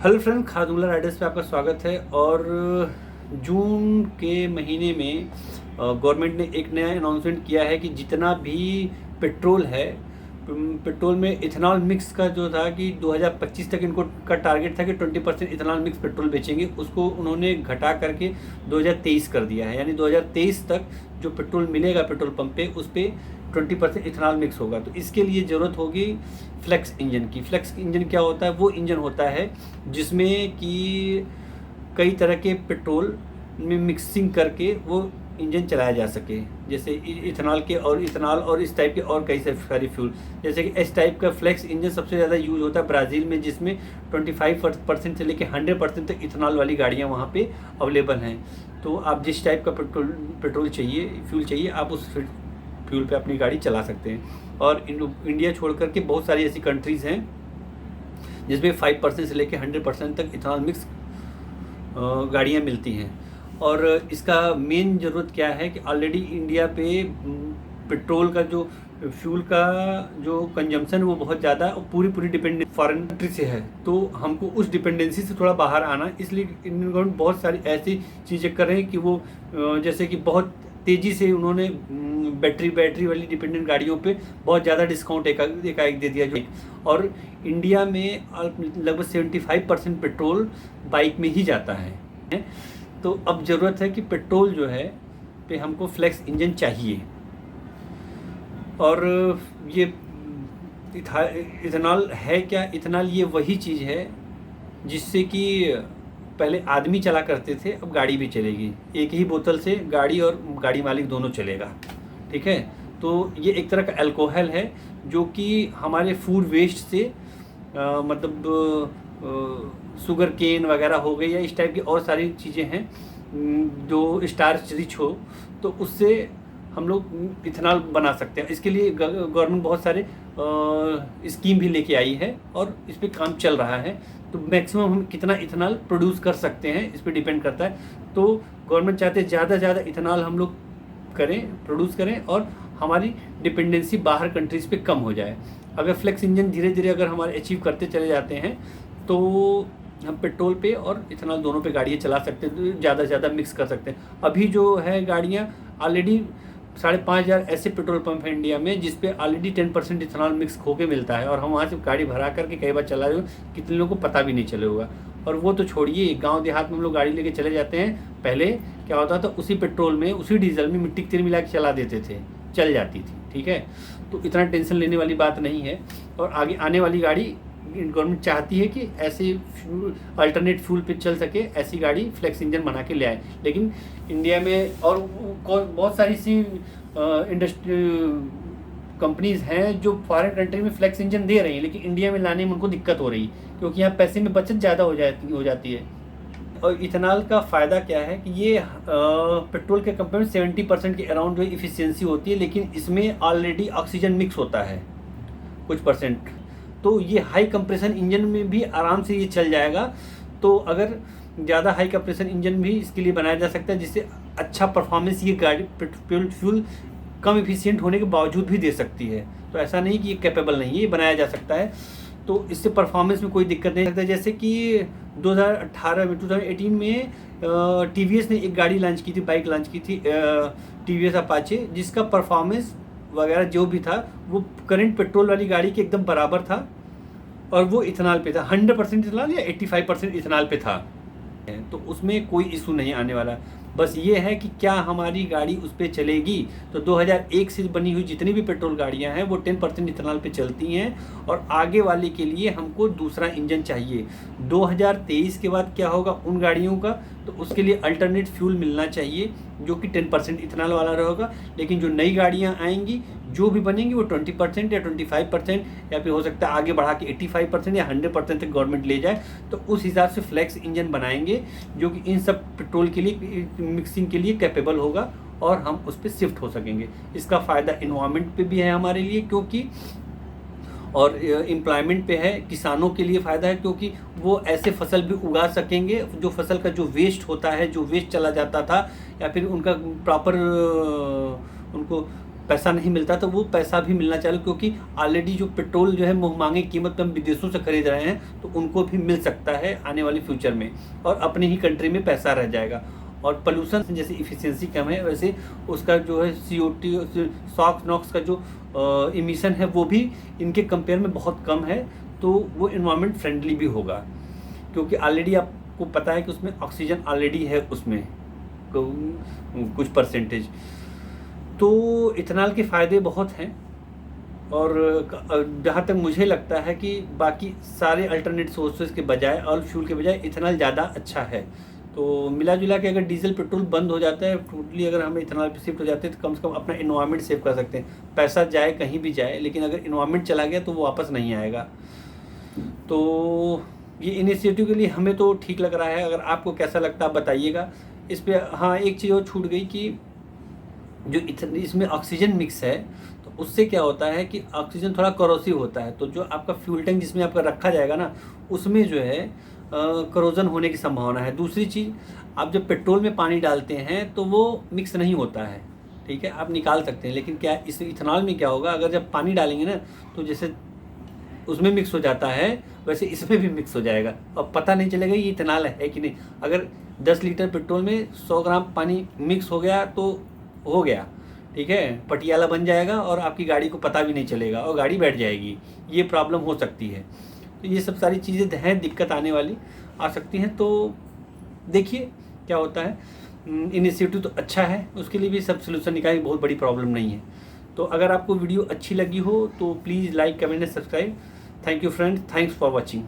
Hello friend, खादुल्ला Riders पे आपका स्वागत है। और जून के महीने में गवर्नमेंट ने एक नया अनाउंसमेंट किया है कि जितना भी पेट्रोल है, पेट्रोल में इथेनॉल मिक्स का जो था कि 2025 तक इनको का टारगेट था कि 20% इथेनॉल मिक्स पेट्रोल बेचेंगे, उसको उन्होंने घटा करके 2023 कर दिया है। यानी 2023 तक जो पेट्रोल मिलेगा पेट्रोल पंप पे उस पर 20% इथेनॉल मिक्स होगा। तो इसके लिए ज़रूरत होगी फ्लेक्स इंजन की। फ्लेक्स इंजन क्या होता है? वो इंजन होता है जिसमें कि कई तरह के पेट्रोल में मिक्सिंग करके वो इंजन चलाया जा सके, जैसे इथेनॉल और इस टाइप के और कई सारे फ्यूल। जैसे कि इस टाइप का फ्लेक्स इंजन सबसे ज़्यादा यूज होता है ब्राज़ील में, जिसमें 25% से लेकर 100% तक इथेनॉल वाली गाड़ियाँ वहाँ पे अवेलेबल हैं। तो आप जिस टाइप का पेट्रोल चाहिए, फ्यूल चाहिए, आप उस फ्यूल पे अपनी गाड़ी चला सकते हैं। और इंडिया छोड़ कर के बहुत सारी ऐसी कंट्रीज़ हैं जिसमें 5% से लेकर 100% तक इथेनॉल मिक्स गाड़ियाँ मिलती हैं। और इसका मेन ज़रूरत क्या है कि ऑलरेडी इंडिया पे पेट्रोल का जो फ्यूल का जो कंजम्पशन वो बहुत ज़्यादा और पूरी डिपेंडेंस फॉरेन कंट्री से है। तो हमको उस डिपेंडेंसी से थोड़ा बाहर आना, इसलिए इंडियन गवर्नमेंट बहुत सारी ऐसी चीज़ें कर रहे हैं कि वो जैसे कि बहुत तेज़ी से उन्होंने बैटरी वाली डिपेंडेंट गाड़ियों पे बहुत ज़्यादा डिस्काउंट एकाएक दे दिया जो। और इंडिया में लगभग 75% पेट्रोल बाइक में ही जाता है। तो अब ज़रूरत है कि पेट्रोल जो है पे हमको फ्लेक्स इंजन चाहिए। और ये इथेनॉल है क्या? इथेनॉल ये वही चीज़ है जिससे कि पहले आदमी चला करते थे, अब गाड़ी भी चलेगी। एक ही बोतल से गाड़ी और गाड़ी मालिक दोनों चलेगा, ठीक है। तो ये एक तरह का अल्कोहल है जो कि हमारे फूड वेस्ट से मतलब शुगर केन वगैरह हो गई या इस टाइप की और सारी चीज़ें हैं जो स्टार्च रिच हो, तो उससे हम लोग इथेनॉल बना सकते हैं। इसके लिए गवर्नमेंट बहुत सारे स्कीम भी लेके आई है और इस पर काम चल रहा है। तो मैक्सिमम हम कितना इथेनॉल प्रोड्यूस कर सकते हैं इस पर डिपेंड करता है। तो गवर्नमेंट चाहते हैं ज़्यादा से ज़्यादा इथेनॉल हम लोग प्रोड्यूस करें और हमारी डिपेंडेंसी बाहर कंट्रीज़ पे कम हो जाए। अगर फ्लेक्स इंजन धीरे धीरे अगर हमारे अचीव करते चले जाते हैं तो हम पेट्रोल पे और इथेनॉल दोनों पे गाड़ियाँ चला सकते हैं, ज़्यादा से ज़्यादा मिक्स कर सकते हैं। अभी जो है गाड़ियाँ ऑलरेडी 5,500 ऐसे पेट्रोल पंप हैं इंडिया में जिस पे ऑलरेडी 10% इथेनॉल मिक्स होके मिलता है। और हम वहाँ से गाड़ी भरा करके कई बार चला रहे हो, कितने लोगों को पता भी नहीं चले होगा। और वो तो छोड़िए, गांव देहात में हम लोग गाड़ी लेके चले जाते हैं। पहले क्या होता था, उसी पेट्रोल में उसी डीजल में मिट्टी के तेल मिला के चला देते थे, चल जाती थी, ठीक है। तो इतना टेंशन लेने वाली बात नहीं है। और आगे आने वाली गाड़ी गवर्नमेंट चाहती है कि ऐसे अल्टरनेट फ्यूल पे चल सके, ऐसी गाड़ी फ्लेक्स इंजन बना के ले आए। लेकिन इंडिया में और बहुत सारी सी इंडस्ट्री कंपनीज़ हैं जो फॉरेन कंट्री में फ्लेक्स इंजन दे रही हैं, लेकिन इंडिया में लाने में उनको दिक्कत हो रही है क्योंकि यहाँ पैसे में बचत ज़्यादा हो जाती है। और इथेनॉल का फ़ायदा क्या है कि ये पेट्रोल के कंपेयर में 70% के अराउंड जो इफ़िशियंसी होती है, लेकिन इसमें ऑलरेडी ऑक्सीजन मिक्स होता है कुछ परसेंट। तो ये हाई कंप्रेशन इंजन में भी आराम से ये चल जाएगा। तो अगर ज़्यादा हाई कंप्रेशन इंजन भी इसके लिए बनाया जा सकता है जिससे अच्छा परफॉर्मेंस ये गाड़ी फ्यूल कम इफिशिएंट होने के बावजूद भी दे सकती है। तो ऐसा नहीं कि ये कैपेबल नहीं है, ये बनाया जा सकता है। तो इससे परफॉर्मेंस में कोई दिक्कत नहीं लगता। जैसे कि 2018 में TVS ने एक गाड़ी लॉन्च की थी, बाइक लॉन्च की थी, TVS अपाचे, जिसका परफॉर्मेंस वगैरह जो भी था वो करंट पेट्रोल वाली गाड़ी के एकदम बराबर था। और वो इथेनॉल पे था, 100% इथेनॉल या 85% इथेनॉल पे था। तो उसमें कोई इशू नहीं आने वाला। बस ये है कि क्या हमारी गाड़ी उस पर चलेगी। तो 2001 से बनी हुई जितनी भी पेट्रोल गाड़ियां हैं वो 10% इथेनॉल पे चलती हैं। और आगे वाले के लिए हमको दूसरा इंजन चाहिए। 2023 के बाद क्या होगा उन गाड़ियों का, तो उसके लिए अल्टरनेट फ्यूल मिलना चाहिए जो कि 10% इथेनॉल वाला रहेगा। लेकिन जो नई गाड़ियाँ आएंगी जो भी बनेंगी वो 20% या 25% या फिर हो सकता है आगे बढ़ा के 85% या 100% तक गवर्नमेंट ले जाए। तो उस हिसाब से फ्लेक्स इंजन बनाएंगे जो कि इन सब पेट्रोल के लिए मिक्सिंग के लिए कैपेबल होगा और हम उस पर शिफ्ट हो सकेंगे। इसका फ़ायदा इन्वायरमेंट पे भी है हमारे लिए क्योंकि, और एम्प्लॉयमेंट पे है, किसानों के लिए फ़ायदा है क्योंकि वो ऐसे फसल भी उगा सकेंगे जो फसल का जो वेस्ट होता है, जो वेस्ट चला जाता था या फिर उनका प्रॉपर उनको पैसा नहीं मिलता, तो वो पैसा भी मिलना चाहिए, क्योंकि ऑलरेडी जो पेट्रोल जो है मुँहमांगी कीमत पे हम विदेशों से खरीद रहे हैं, तो उनको भी मिल सकता है आने वाली फ्यूचर में, और अपनी ही कंट्री में पैसा रह जाएगा। और पोल्यूशन जैसे इफ़िशियंसी कम है, वैसे उसका जो है CO2 सॉक्स नॉक्स का जो इमिशन है वो भी इनके कंपेयर में बहुत कम है, तो वो इन्वायरमेंट फ्रेंडली भी होगा, क्योंकि ऑलरेडी आपको पता है कि उसमें ऑक्सीजन ऑलरेडी है उसमें कुछ परसेंटेज। तो इथेनॉल के फ़ायदे बहुत हैं, और जहाँ तक मुझे लगता है कि बाकी सारे अल्टरनेट सोर्सेज के बजाय, ऑल फ्यूल के बजाय इथेनॉल ज़्यादा अच्छा है। तो मिला जुला के अगर डीजल पेट्रोल बंद हो जाता है, टोटली अगर हम इथेनॉल पे शिफ्ट हो जाते हैं, तो कम से कम अपना इन्वायरमेंट सेव कर सकते हैं। पैसा जाए कहीं भी जाए, लेकिन अगर इन्वायरमेंट चला गया तो वो वापस नहीं आएगा। तो ये इनिशिएटिव के लिए हमें तो ठीक लग रहा है। अगर आपको कैसा लगता है आप बताइएगा इस पर। हाँ, एक चीज़ और छूट गई कि जो इसमें ऑक्सीजन मिक्स है, तो उससे क्या होता है कि ऑक्सीजन थोड़ा करोसिव होता है, तो जो आपका फ्यूल टैंक जिसमें आपका रखा जाएगा ना, उसमें जो है करोजन होने की संभावना है। दूसरी चीज़, आप जब पेट्रोल में पानी डालते हैं तो वो मिक्स नहीं होता है, ठीक है, आप निकाल सकते हैं। लेकिन क्या इस इथेनॉल में क्या होगा, अगर जब पानी डालेंगे ना, तो जैसे उसमें मिक्स हो जाता है, वैसे इसमें भी मिक्स हो जाएगा, और पता नहीं चलेगा ये इथेनॉल है कि नहीं। अगर 10 लीटर पेट्रोल में 100 ग्राम पानी मिक्स हो गया तो हो गया, ठीक है, पटियाला बन जाएगा, और आपकी गाड़ी को पता भी नहीं चलेगा और गाड़ी बैठ जाएगी। ये प्रॉब्लम हो सकती है। तो ये सब सारी चीज़ें हैं, दिक्कत आने वाली आ सकती हैं। तो देखिए क्या होता है। इनिशिएटिव तो अच्छा है, उसके लिए भी सब सोल्यूशन निकालें, बहुत बड़ी प्रॉब्लम नहीं है। तो अगर आपको वीडियो अच्छी लगी हो तो please like, comment and subscribe. Thank you friends, thanks for watching.